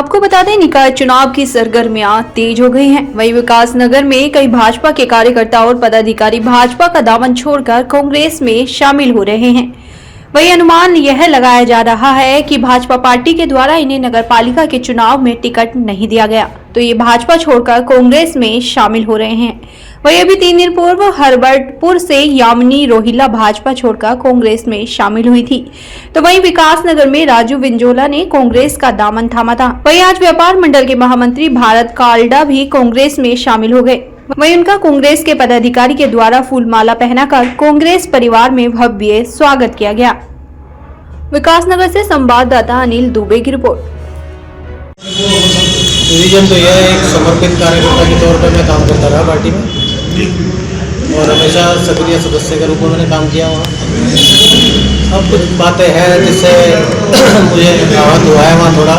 आपको बता दें, निकाय चुनाव की सरगर्मियां तेज हो गई हैं। वहीं विकास नगर में कई भाजपा के कार्यकर्ता और पदाधिकारी भाजपा का दामन छोड़कर कांग्रेस में शामिल हो रहे हैं। वहीं अनुमान यह लगाया जा रहा है कि भाजपा पार्टी के द्वारा इन्हें नगरपालिका के चुनाव में टिकट नहीं दिया गया, तो ये भाजपा छोड़कर कांग्रेस में शामिल हो रहे हैं। वहीं अभी 3 दिन पूर्व हरबटपुर से यामिनी रोहिल्ला भाजपा छोड़कर कांग्रेस में शामिल हुई थी, तो वहीं विकास नगर में राजू विंजोला ने कांग्रेस का दामन थामा था। वहीं आज व्यापार मंडल के महामंत्री भारत काल्डा भी कांग्रेस में शामिल हो गए। वहीं उनका कांग्रेस के पदाधिकारी के द्वारा फूलमाला पहनाकर कांग्रेस परिवार में भव्य स्वागत किया गया। विकास नगर से संवाददाता अनिल दुबे की रिपोर्ट। रीजन तो यह एक समर्पित कार्यकर्ता के तौर पर मैं काम करता रहा पार्टी में और हमेशा सक्रिय सदस्य के रूप में मैंने काम किया वहाँ। अब कुछ बातें हैं जिससे मुझे आहत हुआ है वहाँ थोड़ा,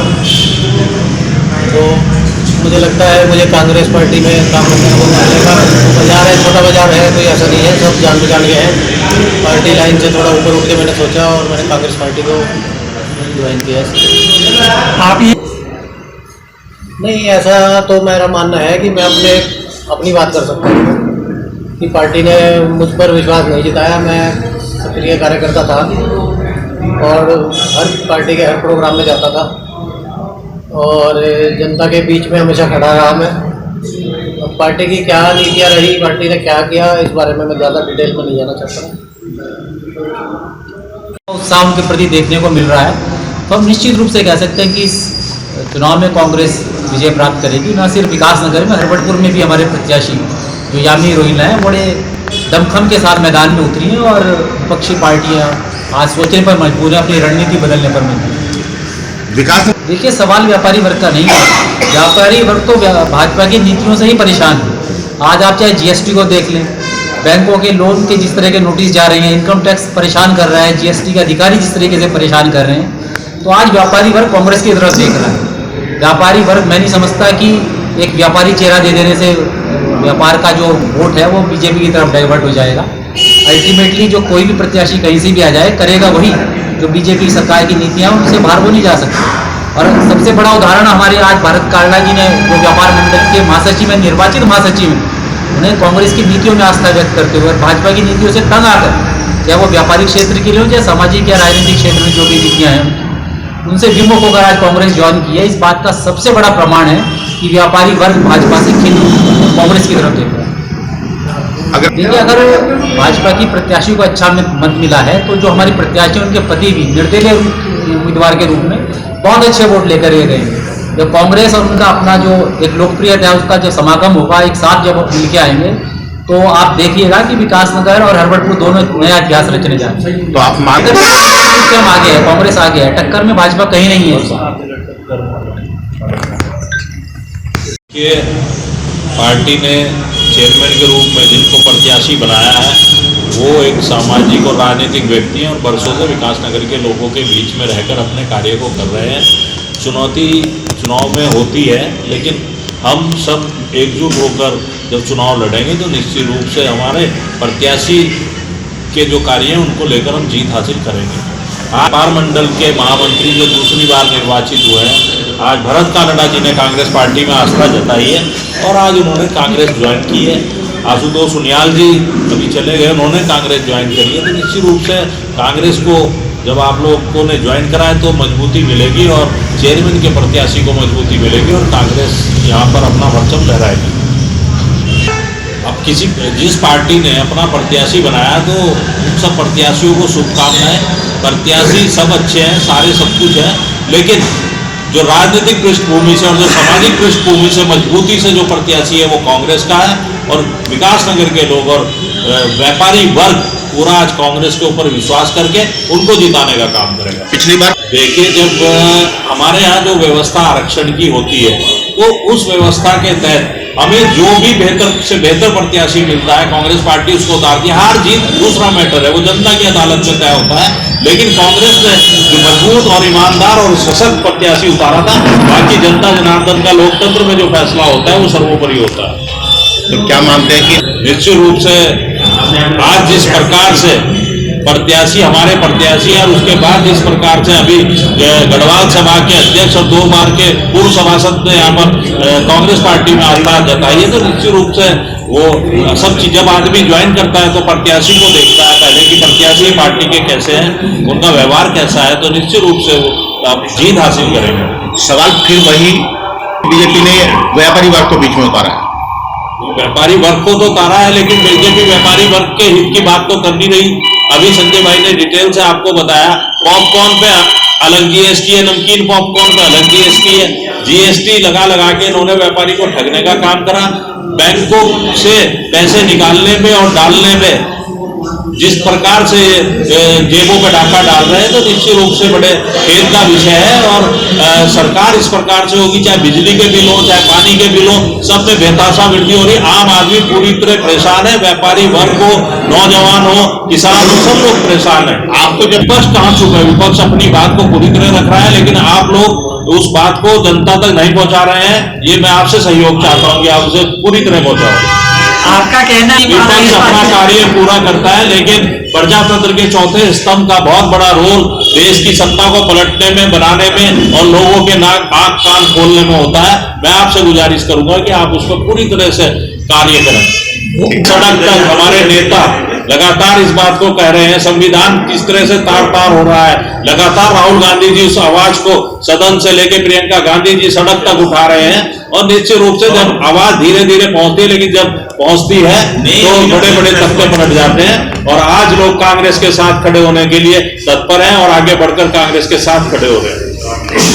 तो मुझे लगता है मुझे कांग्रेस पार्टी में काम करने को मिलेगा। बाजार है, छोटा बाजार है, कोई ऐसा नहीं है, सब जान पहचान के हैं। पार्टी लाइन से थोड़ा ऊपर उठ के मैंने सोचा और मैंने कांग्रेस पार्टी को ज्वाइन किया। आप ये नहीं, ऐसा तो मेरा मानना है कि मैं अपनी बात कर सकता हूँ कि पार्टी ने मुझ पर विश्वास नहीं जताया। मैं सक्रिय कार्यकर्ता था और हर पार्टी के हर प्रोग्राम में जाता था और जनता के बीच में हमेशा खड़ा रहा मैं। अब पार्टी की क्या नीतियाँ रही, पार्टी ने क्या किया, इस बारे में मैं ज़्यादा डिटेल में नहीं जाना चाहता हूँ। उत्साह उनके प्रति देखने को मिल रहा है, तो हम निश्चित रूप से कह सकते हैं कि इस चुनाव में कांग्रेस विजय प्राप्त करेगी। न सिर्फ विकास नगर में, हरबटपुर में भी हमारे प्रत्याशी जो यामिनी रोहिल्ला हैं बड़े दमखम के साथ मैदान में उतरी हैं और विपक्षी पार्टियां आज सोचने पर मजबूर हैं, अपनी रणनीति बदलने पर मजबूर हैं। विकास देखिए, सवाल व्यापारी वर्ग का नहीं है। व्यापारी वर्ग तो भाजपा की नीतियों से ही परेशान है। आज आप चाहे जीएसटी को देख लें, बैंकों के लोन के जिस तरह के नोटिस जा रहे हैं, इनकम टैक्स परेशान कर रहा है, जीएसटी के अधिकारी जिस तरीके से परेशान कर रहे हैं, तो आज व्यापारी वर्ग कांग्रेस की तरफ देख रहा है। व्यापारी वर्ग, मैं नहीं समझता कि एक व्यापारी चेहरा दे देने से व्यापार का जो वोट है वो बीजेपी की तरफ डाइवर्ट हो जाएगा। अल्टीमेटली जो कोई भी प्रत्याशी कहीं से भी आ जाए, करेगा वही जो बीजेपी सरकार की नीतियाँ उनसे बाहर वो नहीं जा सकते। और सबसे बड़ा उदाहरण हमारे आज भारत काल्डा जी ने, जो व्यापार मंडल के महासचिव हैं, निर्वाचित महासचिव हैं, उन्हें कांग्रेस की नीतियों में आस्था व्यक्त करते हुए और भाजपा की नीतियों से तंग आकर, चाहे वो व्यापारिक क्षेत्र के लिए हो, चाहे सामाजिक या राजनीतिक क्षेत्र में जो भी नीतियाँ हैं उनसे विमुख होकर आज कांग्रेस ज्वाइन की है। इस बात का सबसे बड़ा प्रमाण है कि व्यापारी वर्ग भाजपा से खिन्न कांग्रेस की तरफ देख रहा है। देखिए, अगर भाजपा की प्रत्याशी को अच्छा मत मिला है, तो जो हमारी प्रत्याशी उनके पति भी निर्दलीय उम्मीदवार के रूप में बहुत अच्छे वोट लेकर गए। जब कांग्रेस और उनका अपना जो एक लोकप्रियता है उसका जो समागम होगा, एक साथ जब मिल के आएंगे, तो आप देखिएगा कि विकास नगर और हरबटपुर दोनों नया इतिहास रचने जा रहे हैं। तो आप मानते हम आगे है, कांग्रेस आगे है, टक्कर में भाजपा कहीं नहीं है। कि पार्टी ने चेयरमैन के रूप में जिनको प्रत्याशी बनाया है वो एक सामाजिक और राजनीतिक व्यक्ति हैं और बरसों से विकास नगर के लोगों के बीच में रहकर अपने कार्य को कर रहे हैं। चुनौती चुनाव में होती है, लेकिन हम सब एकजुट होकर जब चुनाव लड़ेंगे तो निश्चित रूप से हमारे प्रत्याशी के जो कार्य हैं उनको लेकर हम जीत हासिल करेंगे। व्यापार मंडल के महामंत्री जो दूसरी बार निर्वाचित हुए हैं, आज भारत काल्डा जी ने कांग्रेस पार्टी में आस्था जताई है और आज उन्होंने कांग्रेस ज्वाइन की है। आशुतोष सुनियाल जी अभी चले गए, उन्होंने कांग्रेस ज्वाइन करी है। तो निश्चित रूप से कांग्रेस को जब आप लोगों ने ज्वाइन करा है तो मजबूती मिलेगी और चेयरमैन के प्रत्याशी को मजबूती मिलेगी और कांग्रेस यहाँ पर अपना परचम लहराएगी। अब जिस पार्टी ने अपना प्रत्याशी बनाया तो उन सब प्रत्याशियों को शुभकामनाएं। प्रत्याशी सब अच्छे हैं, सारे सब कुछ है, लेकिन जो राजनीतिक पृष्ठभूमि से और जो सामाजिक पृष्ठभूमि से मजबूती से जो प्रत्याशी है वो कांग्रेस का है और विकास नगर के लोग और व्यापारी वर्ग पूरा आज कांग्रेस के ऊपर विश्वास करके उनको जिताने का काम करेगा। पिछली बार देखिए, जब हमारे यहाँ जो व्यवस्था आरक्षण की होती है तो उस व्यवस्था के तहत हमें जो भी बेहतर से बेहतर प्रत्याशी मिलता है कांग्रेस पार्टी उसको उतारती है। हार जीत दूसरा मैटर है, वो जनता की अदालत में तय होता है, लेकिन कांग्रेस ने जो मजबूत और ईमानदार और सशक्त प्रत्याशी उतारा था। बाकी जनता जनार्दन का लोकतंत्र में जो फैसला होता है वो सर्वोपरि होता है। तो क्या मानते हैं कि निश्चित रूप से आज जिस प्रकार से प्रत्याशी हमारे प्रत्याशी है, और उसके बाद जिस प्रकार से अभी गढ़वाल सभा के अध्यक्ष और 2 बार के पूर्व सभासद ने यहाँ पर कांग्रेस पार्टी में आस्था जताई है, तो निश्चित रूप से वो सब चीज जब आदमी ज्वाइन करता है तो प्रत्याशी को देखता है पहले कि प्रत्याशी पार्टी के कैसे हैं, उनका व्यवहार कैसा है, तो निश्चित रूप से वो आप जीत हासिल करेंगे। सवाल फिर वही, बीजेपी ने व्यापारी वर्ग को बीच में उतारा है। व्यापारी वर्ग को तो उतारा है, लेकिन बीजेपी व्यापारी वर्ग के हित की बात तो करनी रही। अभी संजय भाई ने डिटेल से आपको बताया, पॉपकॉर्न पे अलग जीएसटी है, नमकीन पॉपकॉर्न पे अलग जीएसटी है। जीएसटी लगा के इन्होंने व्यापारी को ठगने का काम करा। बैंकों से पैसे निकालने में और डालने में जिस प्रकार से जेबों पे डाका डाल रहे हैं, तो निश्चित रूप से बड़े खेद का विषय है। और सरकार इस प्रकार से होगी, चाहे बिजली के बिल हो, चाहे पानी के बिल हो, सब में बेताशा वृद्धि हो रही। आम आदमी पूरी तरह परेशान है, व्यापारी वर्ग हो, नौजवान हो, किसान हो, सब लोग परेशान है। आपको जब विपक्ष कहाँ चुप है, विपक्ष अपनी बात को पूरी तरह रख रहा है, लेकिन आप लोग उस बात को जनता तक नहीं पहुंचा रहे हैं। ये मैं आपसे सहयोग चाहता हूँ कि आप उसे पूरी तरह पहुंचाओ। आपका कहना है विपक्ष अपना कार्य पूरा करता है, लेकिन प्रजातंत्र के चौथे स्तंभ का बहुत बड़ा रोल देश की सत्ता को पलटने में, बनाने में और लोगों के नाक आंख कान खोलने में होता है। मैं आपसे गुजारिश करूंगा कि आप उस पर पूरी तरह से कार्य करें। सड़क तक हमारे नेता लगातार इस बात को कह रहे हैं, संविधान किस तरह से तार तार हो रहा है। लगातार राहुल गांधी जी उस आवाज को सदन से लेके प्रियंका गांधी जी सड़क तक उठा रहे हैं, और निश्चित रूप से जब आवाज धीरे धीरे पहुंचती है, लेकिन जब पहुंचती है तो बड़े बड़े तख्ते पलट जाते हैं। और आज लोग कांग्रेस के साथ खड़े होने के लिए तत्पर हैं और आगे बढ़कर कांग्रेस के साथ खड़े हो रहे हैं।